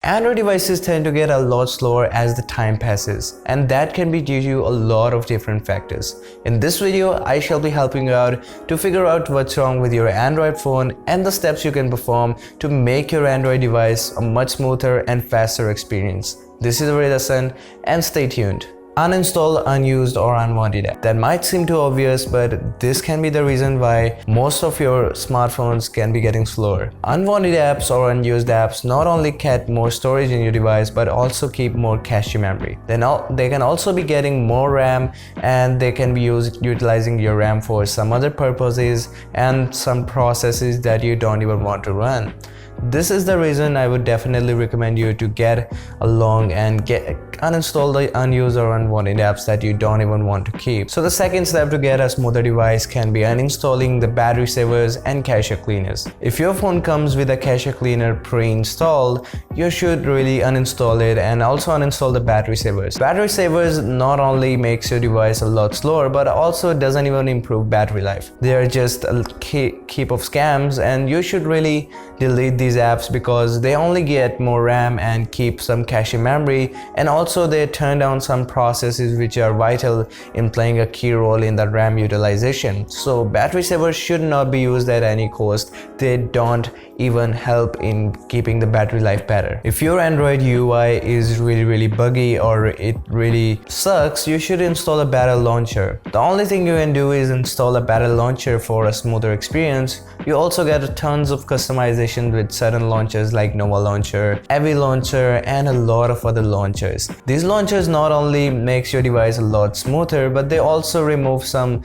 Android devices tend to get a lot slower as the time passes, and that can be due to a lot of different factors. In this video, I shall be helping you out to figure out what's wrong with your Android phone and the steps you can perform to make your Android device a much smoother and faster experience. This is Arez Hassan, and stay tuned. Uninstall unused or unwanted apps. That might seem too obvious, but this can be the reason why most of your smartphones can be getting slower. Unwanted apps or unused apps not only get more storage in your device but also keep more cache memory. They can also be getting more RAM, and they can be utilizing your RAM for some other purposes and some processes that you don't even want to run. This is the reason I would definitely recommend you to get along and uninstall the unused or unwanted apps that you don't even want to keep. So the second step to get a smoother device can be uninstalling the battery savers and cache cleaners. If your phone comes with a cache cleaner pre-installed, you should really uninstall it and also uninstall the battery savers. Battery savers not only makes your device a lot slower, but also doesn't even improve battery life. They are just a heap of scams, and you should really delete these apps because they only get more RAM and keep some cache memory, and also they turn down some processes which are vital in playing a key role in the RAM utilization. So battery savers should not be used at any cost. They don't even help in keeping the battery life better. If your Android UI is really buggy or it really sucks, you should install a better launcher. The only thing you can do is install a better launcher for a smoother experience. You also get tons of customization with certain launchers like Nova Launcher, Avi Launcher, and a lot of other launchers. These launchers not only makes your device a lot smoother, but they also remove some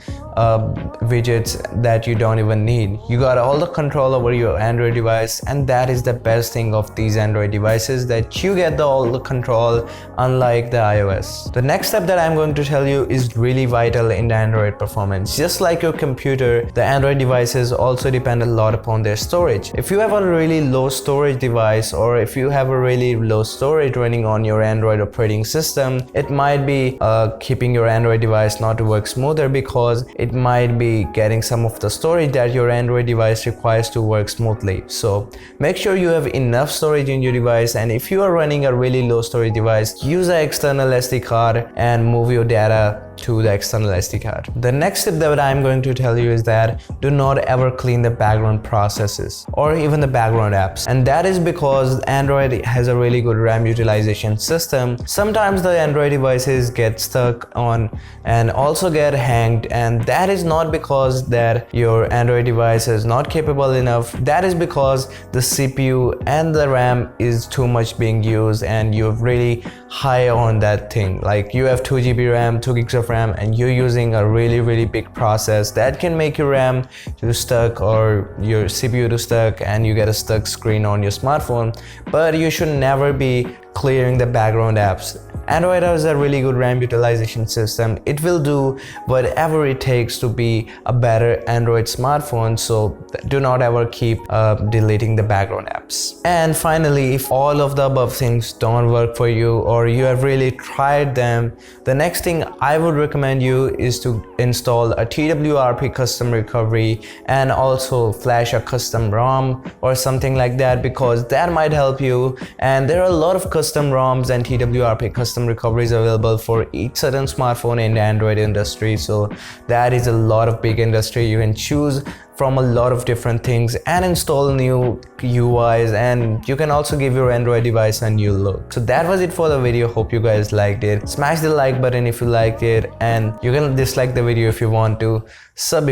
widgets that you don't even need. You got all the control over your Android device, and that is the best thing of these Android devices, that you get all the control, unlike the iOS. The next step that I'm going to tell you is really vital in the Android performance. Just like your computer, the Android devices also depend a lot upon their storage. If you have a really low storage device, or if you have a really low storage running on your Android operating system, it might be keeping your Android device not to work smoother, because it might be getting some of the storage that your Android device requires to work smoothly. So make sure you have enough storage in your device, and if you are running a really low storage device, use an external SD card and move your data to the external SD card. The next step that I'm going to tell you is that do not ever clean the background processes or even the background apps, and that is because Android has a really good RAM utilization system. Sometimes the Android devices get stuck on and also get hanged, and that is not because that your Android device is not capable enough. That is because the CPU and the RAM is too much being used, and you're really high on that thing. Like you have 2 GB RAM, 2 gigs of RAM, and you're using a really big process that can make your RAM to stuck or your CPU to stuck, and you get a stuck screen on your smartphone. But you should never be clearing the background apps. Android has a really good RAM utilization system. It will do whatever it takes to be a better Android smartphone, so do not ever keep deleting the background apps. And finally, if all of the above things don't work for you, or you have really tried them, the next thing I would recommend you is to install a TWRP custom recovery and also flash a custom ROM or something like that, because that might help you. And there are a lot of custom ROMs and TWRP custom recoveries available for each certain smartphone in the Android industry. So that is a lot of big industry. You can choose from a lot of different things and install new UIs, and you can also give your Android device a new look. So that was it for the video. Hope you guys liked it. Smash the like button if you liked it, and you can dislike the video if you want to. Sub